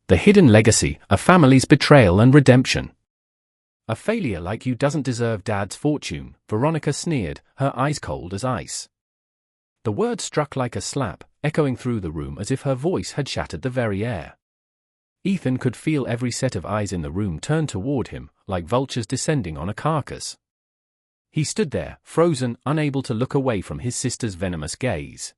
The Hidden Legacy, A Family's Betrayal and Redemption. A failure like you doesn't deserve Dad's fortune, Veronica sneered, her eyes cold as ice. The word struck like a slap, echoing through the room as if her voice had shattered the very air. Ethan could feel every set of eyes in the room turn toward him, like vultures descending on a carcass. He stood there, frozen, unable to look away from his sister's venomous gaze.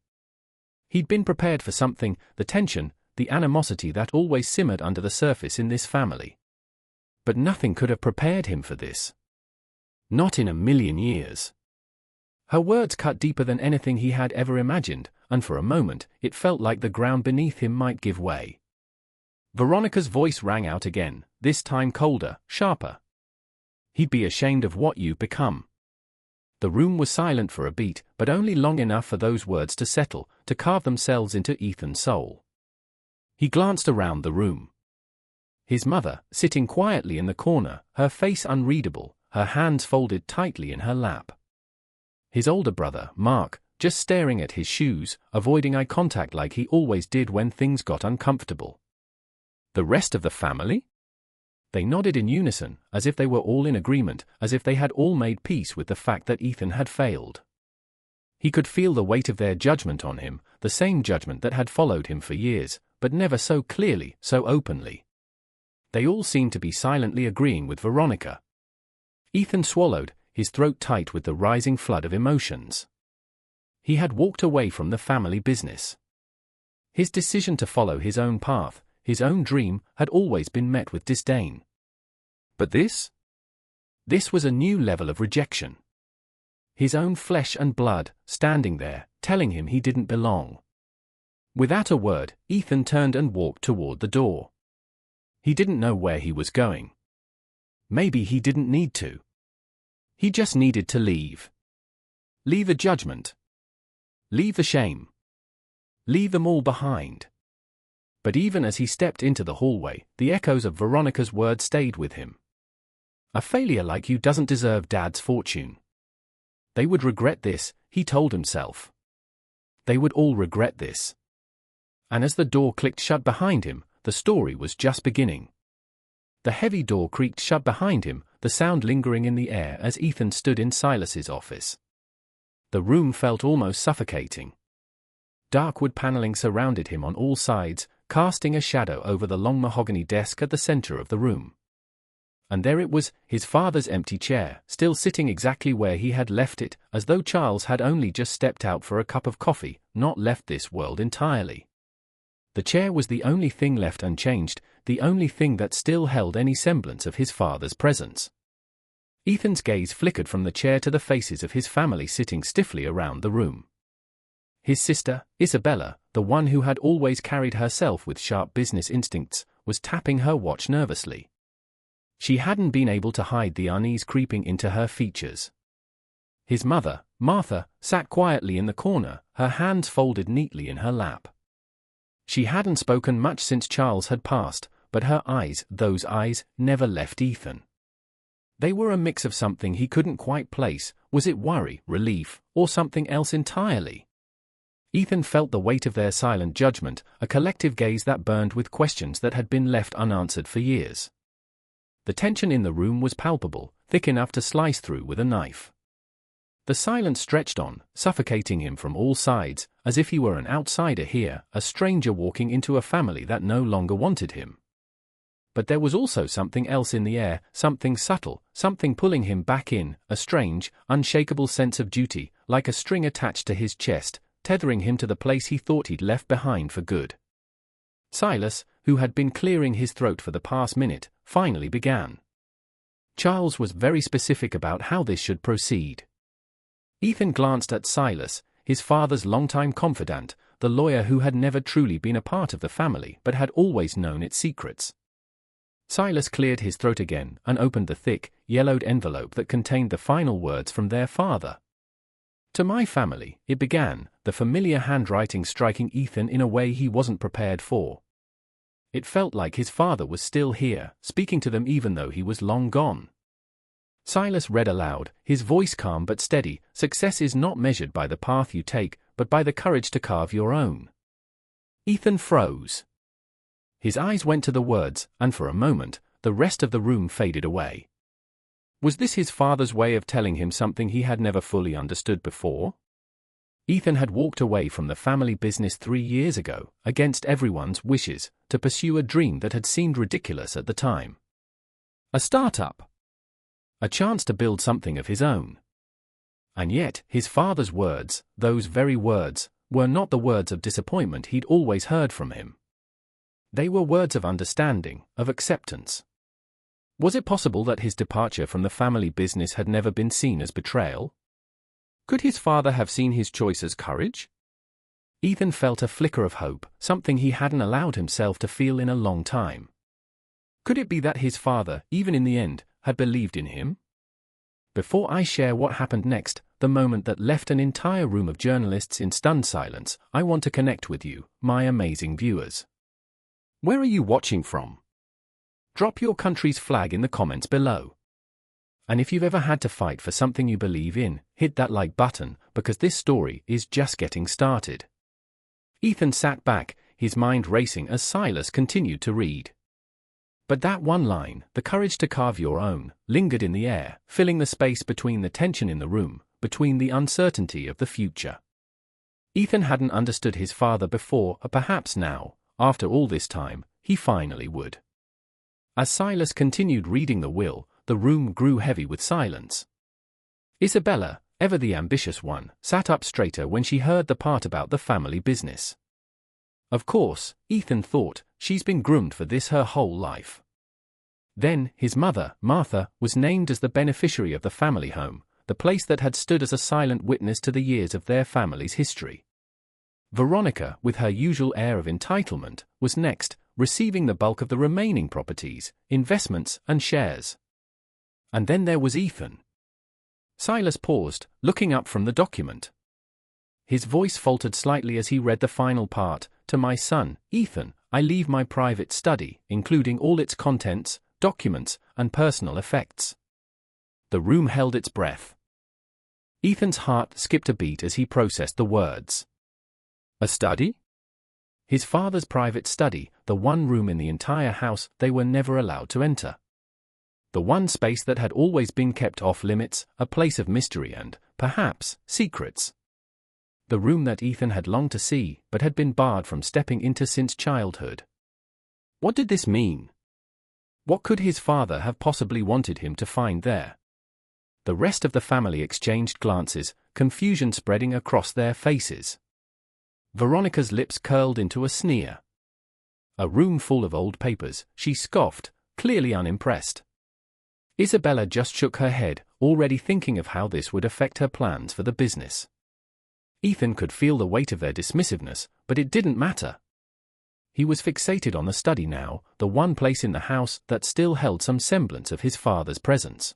He'd been prepared for something, the tension, the animosity that always simmered under the surface in this family. But nothing could have prepared him for this. Not in a million years. Her words cut deeper than anything he had ever imagined, and for a moment, it felt like the ground beneath him might give way. Veronica's voice rang out again, this time colder, sharper. He'd be ashamed of what you've become. The room was silent for a beat, but only long enough for those words to settle, to carve themselves into Ethan's soul. He glanced around the room. His mother, sitting quietly in the corner, her face unreadable, her hands folded tightly in her lap. His older brother, Mark, just staring at his shoes, avoiding eye contact like he always did when things got uncomfortable. The rest of the family? They nodded in unison, as if they were all in agreement, as if they had all made peace with the fact that Ethan had failed. He could feel the weight of their judgment on him, the same judgment that had followed him for years, but never so clearly, so openly. They all seemed to be silently agreeing with Veronica. Ethan swallowed, his throat tight with the rising flood of emotions. He had walked away from the family business. His decision to follow his own path, his own dream, had always been met with disdain. But this? This was a new level of rejection. His own flesh and blood, standing there, telling him he didn't belong. Without a word, Ethan turned and walked toward the door. He didn't know where he was going. Maybe he didn't need to. He just needed to leave. Leave a judgment. Leave the shame. Leave them all behind. But even as he stepped into the hallway, the echoes of Veronica's words stayed with him. A failure like you doesn't deserve Dad's fortune. They would regret this, he told himself. They would all regret this. And as the door clicked shut behind him, the story was just beginning. The heavy door creaked shut behind him, the sound lingering in the air as Ethan stood in Silas's office. The room felt almost suffocating. Dark wood paneling surrounded him on all sides, casting a shadow over the long mahogany desk at the center of the room. And there it was, his father's empty chair, still sitting exactly where he had left it, as though Charles had only just stepped out for a cup of coffee, not left this world entirely. The chair was the only thing left unchanged, the only thing that still held any semblance of his father's presence. Ethan's gaze flickered from the chair to the faces of his family sitting stiffly around the room. His sister, Isabella, the one who had always carried herself with sharp business instincts, was tapping her watch nervously. She hadn't been able to hide the unease creeping into her features. His mother, Martha, sat quietly in the corner, her hands folded neatly in her lap. She hadn't spoken much since Charles had passed, but her eyes, those eyes, never left Ethan. They were a mix of something he couldn't quite place. Was it worry, relief, or something else entirely? Ethan felt the weight of their silent judgment, a collective gaze that burned with questions that had been left unanswered for years. The tension in the room was palpable, thick enough to slice through with a knife. The silence stretched on, suffocating him from all sides, as if he were an outsider here, a stranger walking into a family that no longer wanted him. But there was also something else in the air, something subtle, something pulling him back in, a strange, unshakable sense of duty, like a string attached to his chest, tethering him to the place he thought he'd left behind for good. Silas, who had been clearing his throat for the past minute, finally began. Charles was very specific about how this should proceed. Ethan glanced at Silas, his father's longtime confidant, the lawyer who had never truly been a part of the family but had always known its secrets. Silas cleared his throat again and opened the thick, yellowed envelope that contained the final words from their father. To my family, it began, the familiar handwriting striking Ethan in a way he wasn't prepared for. It felt like his father was still here, speaking to them even though he was long gone. Silas read aloud, his voice calm but steady. Success is not measured by the path you take, but by the courage to carve your own. Ethan froze. His eyes went to the words, and for a moment, the rest of the room faded away. Was this his father's way of telling him something he had never fully understood before? Ethan had walked away from the family business 3 years ago, against everyone's wishes, to pursue a dream that had seemed ridiculous at the time. A startup. A chance to build something of his own. And yet, his father's words, those very words, were not the words of disappointment he'd always heard from him. They were words of understanding, of acceptance. Was it possible that his departure from the family business had never been seen as betrayal? Could his father have seen his choice as courage? Ethan felt a flicker of hope, something he hadn't allowed himself to feel in a long time. Could it be that his father, even in the end, had believed in him? Before I share what happened next, the moment that left an entire room of journalists in stunned silence, I want to connect with you, my amazing viewers. Where are you watching from? Drop your country's flag in the comments below. And if you've ever had to fight for something you believe in, hit that like button, because this story is just getting started. Ethan sat back, his mind racing as Silas continued to read. But that one line, the courage to carve your own, lingered in the air, filling the space between the tension in the room, between the uncertainty of the future. Ethan hadn't understood his father before, or perhaps now, after all this time, he finally would. As Silas continued reading the will, the room grew heavy with silence. Isabella, ever the ambitious one, sat up straighter when she heard the part about the family business. Of course, Ethan thought, she's been groomed for this her whole life. Then, his mother, Martha, was named as the beneficiary of the family home, the place that had stood as a silent witness to the years of their family's history. Veronica, with her usual air of entitlement, was next, receiving the bulk of the remaining properties, investments, and shares. And then there was Ethan. Silas paused, looking up from the document. His voice faltered slightly as he read the final part. To my son, Ethan, I leave my private study, including all its contents, documents, and personal effects. The room held its breath. Ethan's heart skipped a beat as he processed the words. A study? His father's private study, the one room in the entire house they were never allowed to enter. The one space that had always been kept off limits, a place of mystery and, perhaps, secrets. The room that Ethan had longed to see, but had been barred from stepping into since childhood. What did this mean? What could his father have possibly wanted him to find there? The rest of the family exchanged glances, confusion spreading across their faces. Veronica's lips curled into a sneer. A room full of old papers, she scoffed, clearly unimpressed. Isabella just shook her head, already thinking of how this would affect her plans for the business. Ethan could feel the weight of their dismissiveness, but it didn't matter. He was fixated on the study now, the one place in the house that still held some semblance of his father's presence.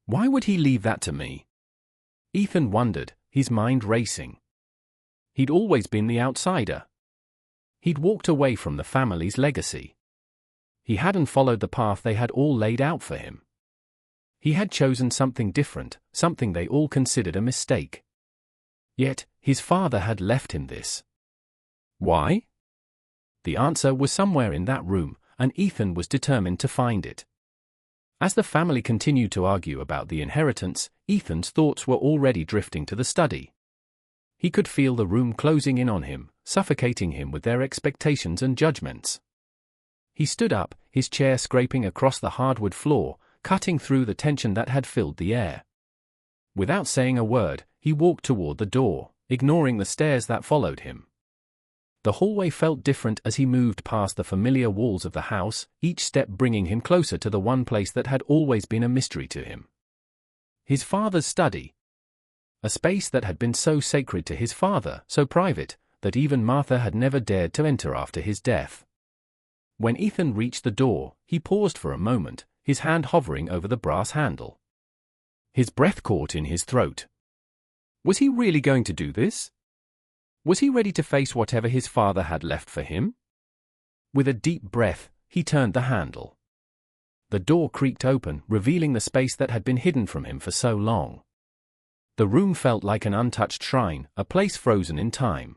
Why would he leave that to me? Ethan wondered, his mind racing. He'd always been the outsider. He'd walked away from the family's legacy. He hadn't followed the path they had all laid out for him. He had chosen something different, something they all considered a mistake. Yet, his father had left him this. Why? The answer was somewhere in that room, and Ethan was determined to find it. As the family continued to argue about the inheritance, Ethan's thoughts were already drifting to the study. He could feel the room closing in on him, suffocating him with their expectations and judgments. He stood up, his chair scraping across the hardwood floor, cutting through the tension that had filled the air. Without saying a word, he walked toward the door, ignoring the stares that followed him. The hallway felt different as he moved past the familiar walls of the house, each step bringing him closer to the one place that had always been a mystery to him. His father's study. A space that had been so sacred to his father, so private, that even Martha had never dared to enter after his death. When Ethan reached the door, he paused for a moment, his hand hovering over the brass handle. His breath caught in his throat. Was he really going to do this? Was he ready to face whatever his father had left for him? With a deep breath, he turned the handle. The door creaked open, revealing the space that had been hidden from him for so long. The room felt like an untouched shrine, a place frozen in time.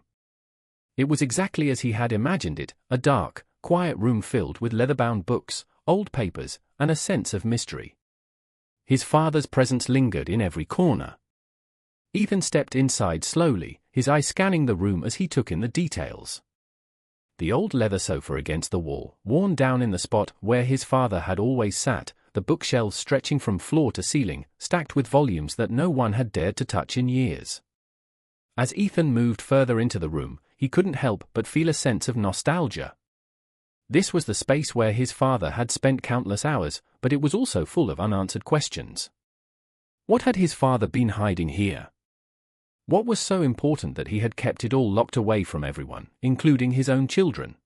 It was exactly as he had imagined it, a dark, quiet room filled with leather-bound books, old papers, and a sense of mystery. His father's presence lingered in every corner. Ethan stepped inside slowly, his eyes scanning the room as he took in the details. The old leather sofa against the wall, worn down in the spot where his father had always sat, the bookshelves stretching from floor to ceiling, stacked with volumes that no one had dared to touch in years. As Ethan moved further into the room, he couldn't help but feel a sense of nostalgia. This was the space where his father had spent countless hours, but it was also full of unanswered questions. What had his father been hiding here? What was so important that he had kept it all locked away from everyone, including his own children?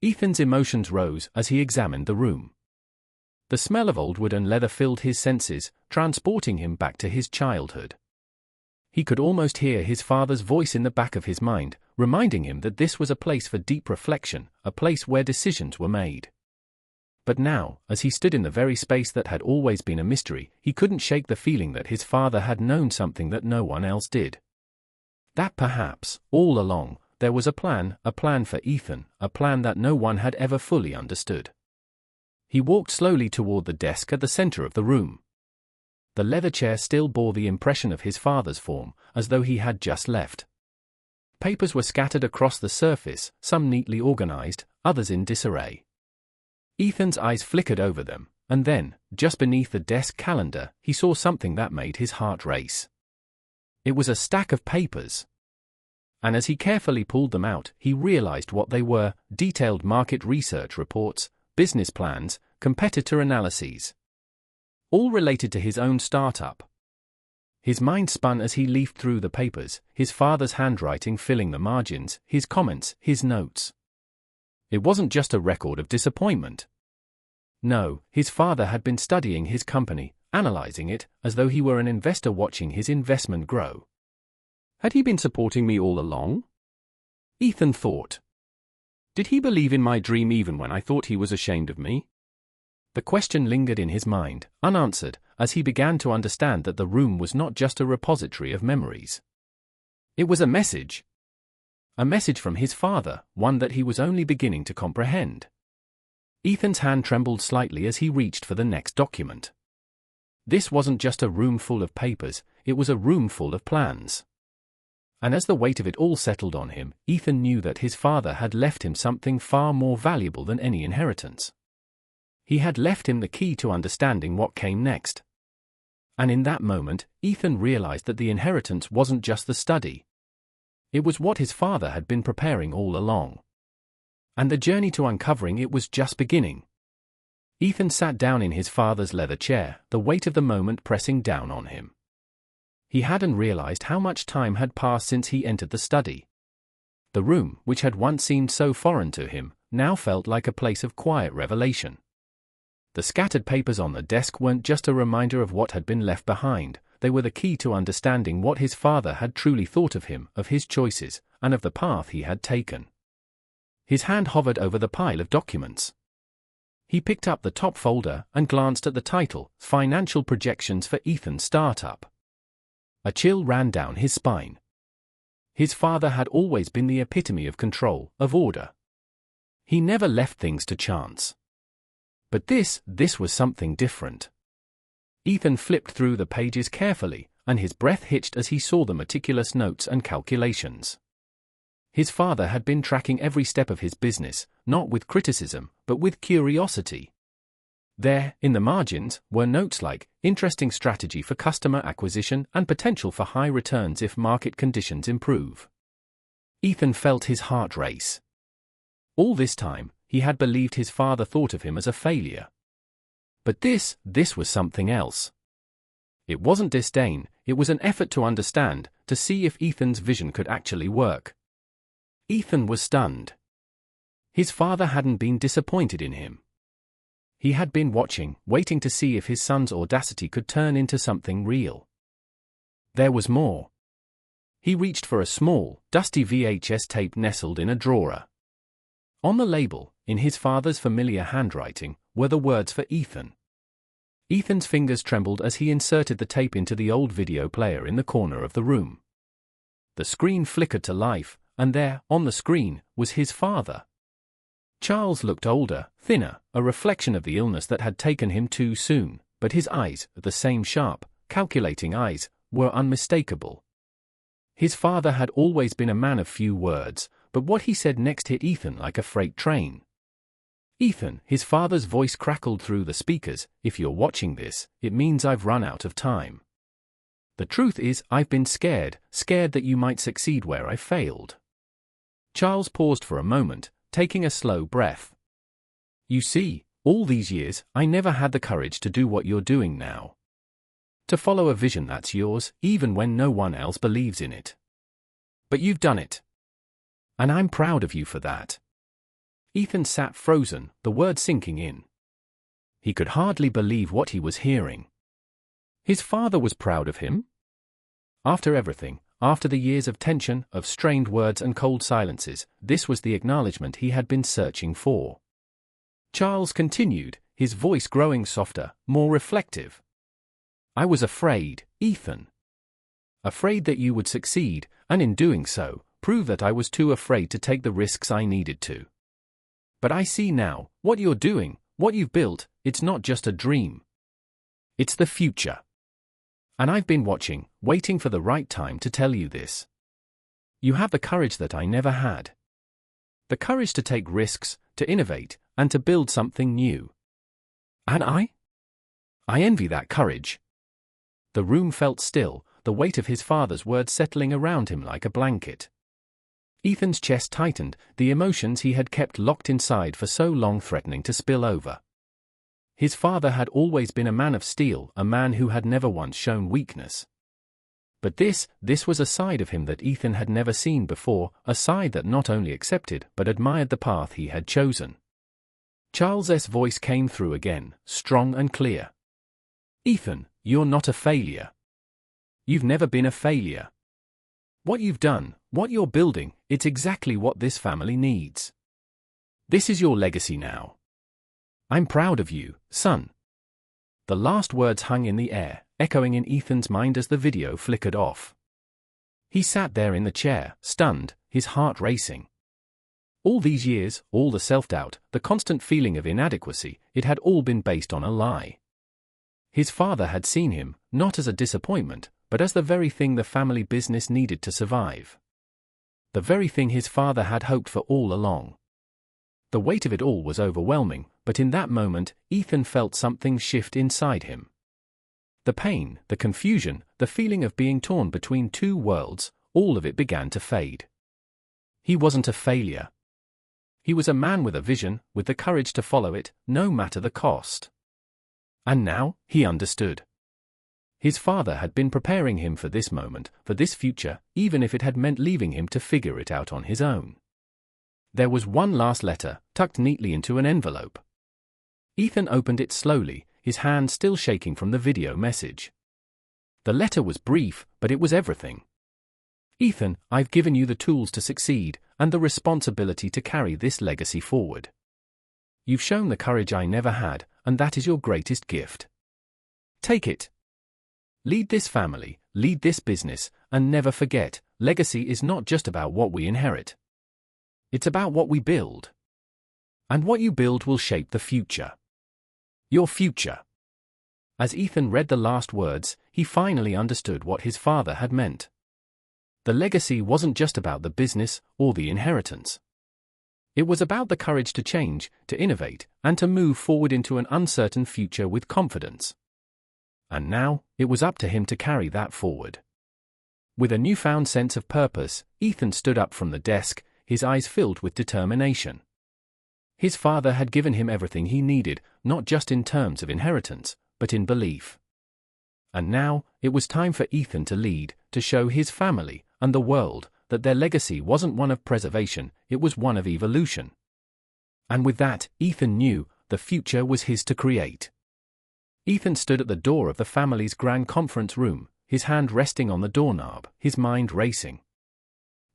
Ethan's emotions rose as he examined the room. The smell of old wood and leather filled his senses, transporting him back to his childhood. He could almost hear his father's voice in the back of his mind, reminding him that this was a place for deep reflection, a place where decisions were made. But now, as he stood in the very space that had always been a mystery, he couldn't shake the feeling that his father had known something that no one else did. That perhaps, all along, there was a plan for Ethan, a plan that no one had ever fully understood. He walked slowly toward the desk at the center of the room. The leather chair still bore the impression of his father's form, as though he had just left. Papers were scattered across the surface, some neatly organized, others in disarray. Ethan's eyes flickered over them, and then, just beneath the desk calendar, he saw something that made his heart race. It was a stack of papers. And as he carefully pulled them out, he realized what they were: detailed market research reports, business plans, competitor analyses. All related to his own startup. His mind spun as he leafed through the papers, his father's handwriting filling the margins, his comments, his notes. It wasn't just a record of disappointment. No, his father had been studying his company, analyzing it, as though he were an investor watching his investment grow. Had he been supporting me all along? Ethan thought. Did he believe in my dream even when I thought he was ashamed of me? The question lingered in his mind, unanswered, as he began to understand that the room was not just a repository of memories. It was a message. A message from his father, one that he was only beginning to comprehend. Ethan's hand trembled slightly as he reached for the next document. This wasn't just a room full of papers, it was a room full of plans. And as the weight of it all settled on him, Ethan knew that his father had left him something far more valuable than any inheritance. He had left him the key to understanding what came next. And in that moment, Ethan realized that the inheritance wasn't just the study. It was what his father had been preparing all along. And the journey to uncovering it was just beginning. Ethan sat down in his father's leather chair, the weight of the moment pressing down on him. He hadn't realized how much time had passed since he entered the study. The room, which had once seemed so foreign to him, now felt like a place of quiet revelation. The scattered papers on the desk weren't just a reminder of what had been left behind, they were the key to understanding what his father had truly thought of him, of his choices, and of the path he had taken. His hand hovered over the pile of documents. He picked up the top folder and glanced at the title, Financial Projections for Ethan's Startup. A chill ran down his spine. His father had always been the epitome of control, of order. He never left things to chance. But this was something different. Ethan flipped through the pages carefully, and his breath hitched as he saw the meticulous notes and calculations. His father had been tracking every step of his business, not with criticism, but with curiosity. There, in the margins, were notes like, interesting strategy for customer acquisition and potential for high returns if market conditions improve. Ethan felt his heart race. All this time, he had believed his father thought of him as a failure. But this was something else. It wasn't disdain, it was an effort to understand, to see if Ethan's vision could actually work. Ethan was stunned. His father hadn't been disappointed in him. He had been watching, waiting to see if his son's audacity could turn into something real. There was more. He reached for a small, dusty VHS tape nestled in a drawer. On the label, in his father's familiar handwriting, were the words for Ethan. Ethan's fingers trembled as he inserted the tape into the old video player in the corner of the room. The screen flickered to life, and there, on the screen, was his father. Charles looked older, thinner, a reflection of the illness that had taken him too soon, but his eyes, the same sharp, calculating eyes, were unmistakable. His father had always been a man of few words, but what he said next hit Ethan like a freight train. "Ethan," his father's voice crackled through the speakers, "if you're watching this, it means I've run out of time. The truth is, I've been scared that you might succeed where I failed." Charles paused for a moment, taking a slow breath. "You see, all these years, I never had the courage to do what you're doing now. To follow a vision that's yours, even when no one else believes in it. But you've done it. And I'm proud of you for that." Ethan sat frozen, the words sinking in. He could hardly believe what he was hearing. His father was proud of him? After everything, after the years of tension, of strained words and cold silences, this was the acknowledgement he had been searching for. Charles continued, his voice growing softer, more reflective. "I was afraid, Ethan. Afraid that you would succeed, and in doing so, prove that I was too afraid to take the risks I needed to. But I see now, what you're doing, what you've built, it's not just a dream. It's the future. And I've been watching, waiting for the right time to tell you this. You have the courage that I never had. The courage to take risks, to innovate, and to build something new. And I envy that courage." The room felt still, the weight of his father's words settling around him like a blanket. Ethan's chest tightened, the emotions he had kept locked inside for so long threatening to spill over. His father had always been a man of steel, a man who had never once shown weakness. But this was a side of him that Ethan had never seen before, a side that not only accepted but admired the path he had chosen. Charles's voice came through again, strong and clear. "Ethan, you're not a failure. You've never been a failure. What you've done, what you're building, it's exactly what this family needs. This is your legacy now. I'm proud of you, son." The last words hung in the air, echoing in Ethan's mind as the video flickered off. He sat there in the chair, stunned, his heart racing. All these years, all the self-doubt, the constant feeling of inadequacy, it had all been based on a lie. His father had seen him, not as a disappointment, but as the very thing the family business needed to survive. The very thing his father had hoped for all along. The weight of it all was overwhelming, but in that moment, Ethan felt something shift inside him. The pain, the confusion, the feeling of being torn between two worlds, all of it began to fade. He wasn't a failure. He was a man with a vision, with the courage to follow it, no matter the cost. And now, he understood. His father had been preparing him for this moment, for this future, even if it had meant leaving him to figure it out on his own. There was one last letter, tucked neatly into an envelope. Ethan opened it slowly, his hand still shaking from the video message. The letter was brief, but it was everything. "Ethan, I've given you the tools to succeed, and the responsibility to carry this legacy forward. You've shown the courage I never had, and that is your greatest gift. Take it. Lead this family, lead this business, and never forget, legacy is not just about what we inherit. It's about what we build. And what you build will shape the future. Your future." As Ethan read the last words, he finally understood what his father had meant. The legacy wasn't just about the business or the inheritance. It was about the courage to change, to innovate, and to move forward into an uncertain future with confidence. And now, it was up to him to carry that forward. With a newfound sense of purpose, Ethan stood up from the desk, his eyes filled with determination. His father had given him everything he needed, not just in terms of inheritance, but in belief. And now, it was time for Ethan to lead, to show his family, and the world, that their legacy wasn't one of preservation, it was one of evolution. And with that, Ethan knew, the future was his to create. Ethan stood at the door of the family's grand conference room, his hand resting on the doorknob, his mind racing.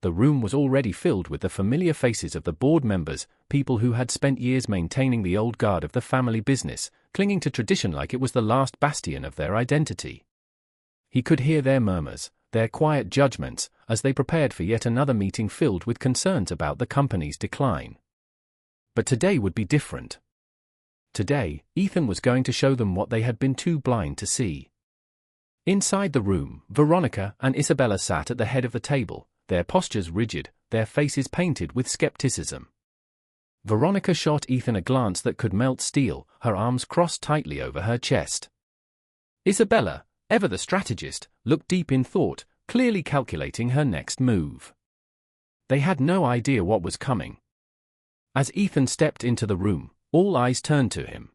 The room was already filled with the familiar faces of the board members, people who had spent years maintaining the old guard of the family business, clinging to tradition like it was the last bastion of their identity. He could hear their murmurs, their quiet judgments, as they prepared for yet another meeting filled with concerns about the company's decline. But today would be different. Today, Ethan was going to show them what they had been too blind to see. Inside the room, Veronica and Isabella sat at the head of the table, their postures rigid, their faces painted with skepticism. Veronica shot Ethan a glance that could melt steel, her arms crossed tightly over her chest. Isabella, ever the strategist, looked deep in thought, clearly calculating her next move. They had no idea what was coming. As Ethan stepped into the room, all eyes turned to him.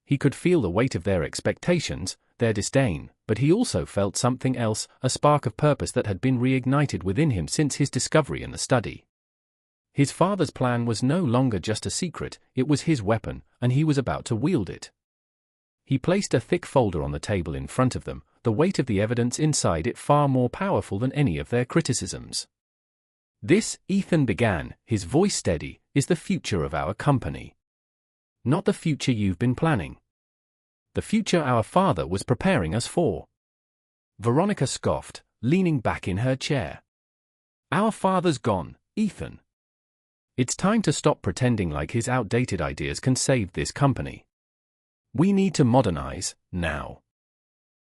He could feel the weight of their expectations, their disdain, but he also felt something else, a spark of purpose that had been reignited within him since his discovery in the study. His father's plan was no longer just a secret, it was his weapon, and he was about to wield it. He placed a thick folder on the table in front of them, the weight of the evidence inside it far more powerful than any of their criticisms. "This," Ethan began, his voice steady, "is the future of our company. Not the future you've been planning. The future our father was preparing us for." Veronica scoffed, leaning back in her chair. "Our father's gone, Ethan. It's time to stop pretending like his outdated ideas can save this company. We need to modernize, now.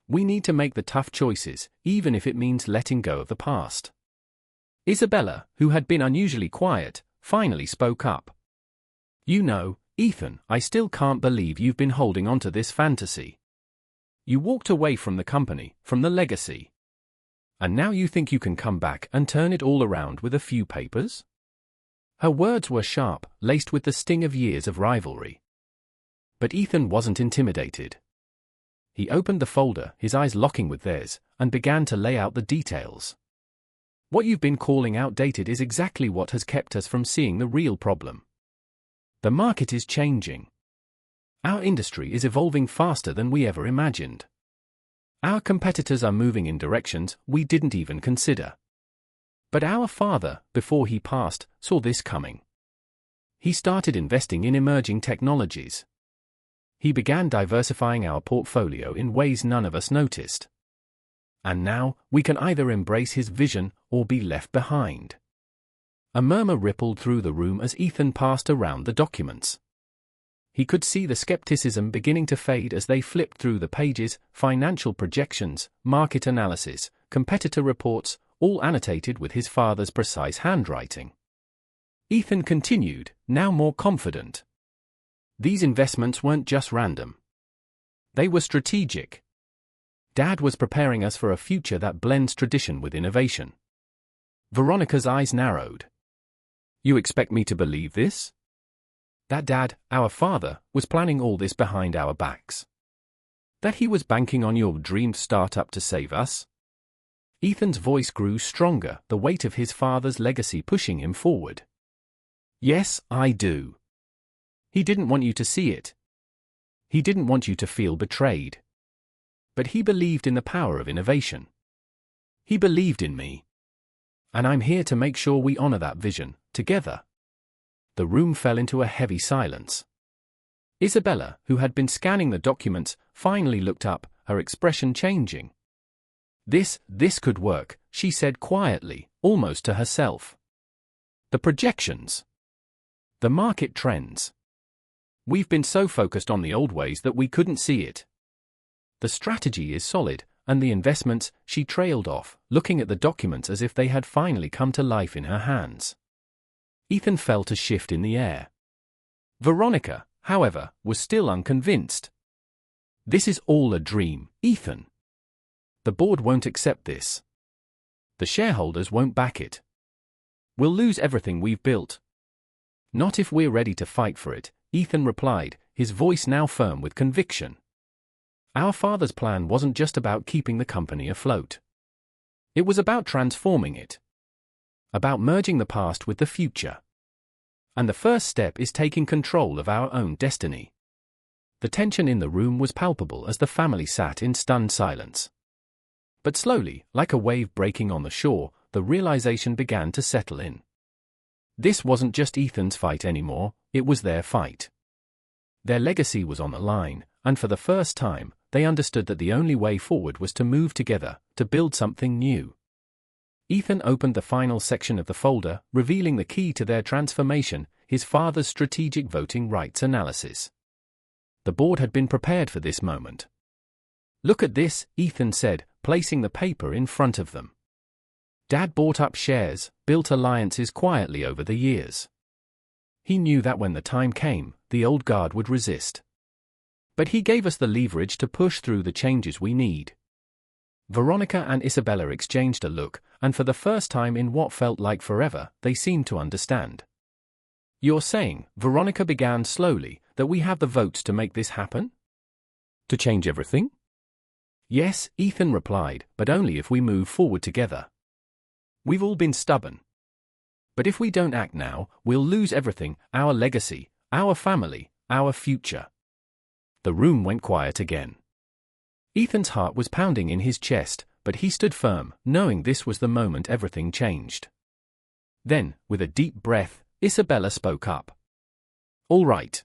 We need to make the tough choices, even if it means letting go of the past." Isabella, who had been unusually quiet, finally spoke up. "You know, Ethan, I still can't believe you've been holding on to this fantasy. You walked away from the company, from the legacy. And now you think you can come back and turn it all around with a few papers?" Her words were sharp, laced with the sting of years of rivalry. But Ethan wasn't intimidated. He opened the folder, his eyes locking with theirs, and began to lay out the details. "What you've been calling outdated is exactly what has kept us from seeing the real problem. The market is changing. Our industry is evolving faster than we ever imagined. Our competitors are moving in directions we didn't even consider. But our father, before he passed, saw this coming. He started investing in emerging technologies. He began diversifying our portfolio in ways none of us noticed. And now, we can either embrace his vision or be left behind." A murmur rippled through the room as Ethan passed around the documents. He could see the skepticism beginning to fade as they flipped through the pages, financial projections, market analysis, competitor reports, all annotated with his father's precise handwriting. Ethan continued, now more confident. "These investments weren't just random. They were strategic. Dad was preparing us for a future that blends tradition with innovation." Veronica's eyes narrowed. "You expect me to believe this? That Dad, our father, was planning all this behind our backs? That he was banking on your dreamed startup to save us?" Ethan's voice grew stronger, the weight of his father's legacy pushing him forward. "Yes, I do. He didn't want you to see it. He didn't want you to feel betrayed. But he believed in the power of innovation. He believed in me. And I'm here to make sure we honor that vision, together." The room fell into a heavy silence. Isabella, who had been scanning the documents, finally looked up, her expression changing. This could work," she said quietly, almost to herself. "The projections. The market trends. We've been so focused on the old ways that we couldn't see it. The strategy is solid, and the investments," she trailed off, looking at the documents as if they had finally come to life in her hands. Ethan felt a shift in the air. Veronica, however, was still unconvinced. "This is all a dream, Ethan. The board won't accept this. The shareholders won't back it. We'll lose everything we've built." "Not if we're ready to fight for it," Ethan replied, his voice now firm with conviction. "Our father's plan wasn't just about keeping the company afloat. It was about transforming it. About merging the past with the future. And the first step is taking control of our own destiny." The tension in the room was palpable as the family sat in stunned silence. But slowly, like a wave breaking on the shore, the realization began to settle in. This wasn't just Ethan's fight anymore, it was their fight. Their legacy was on the line, and for the first time, they understood that the only way forward was to move together, to build something new. Ethan opened the final section of the folder, revealing the key to their transformation, his father's strategic voting rights analysis. The board had been prepared for this moment. "Look at this," Ethan said, placing the paper in front of them. Dad bought up shares, built alliances quietly over the years. He knew that when the time came, the old guard would resist. But he gave us the leverage to push through the changes we need. Veronica and Isabella exchanged a look, and for the first time in what felt like forever, they seemed to understand. "You're saying," Veronica began slowly, "that we have the votes to make this happen? To change everything?" "Yes," Ethan replied, "but only if we move forward together. We've all been stubborn. But if we don't act now, we'll lose everything, our legacy, our family, our future." The room went quiet again. Ethan's heart was pounding in his chest, but he stood firm, knowing this was the moment everything changed. Then, with a deep breath, Isabella spoke up. "All right.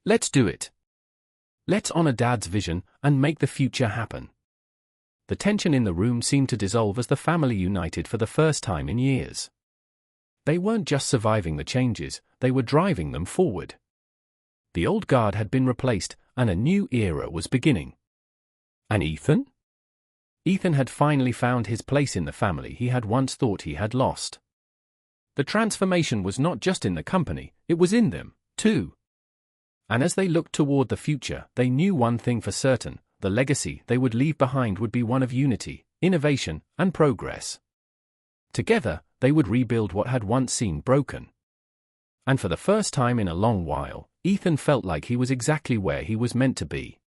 Let's do it. Let's honor Dad's vision and make the future happen." The tension in the room seemed to dissolve as the family united for the first time in years. They weren't just surviving the changes, they were driving them forward. The old guard had been replaced, and a new era was beginning. And Ethan? Ethan had finally found his place in the family he had once thought he had lost. The transformation was not just in the company, it was in them, too. And as they looked toward the future, they knew one thing for certain: the legacy they would leave behind would be one of unity, innovation, and progress. Together, they would rebuild what had once seemed broken. And for the first time in a long while, Ethan felt like he was exactly where he was meant to be.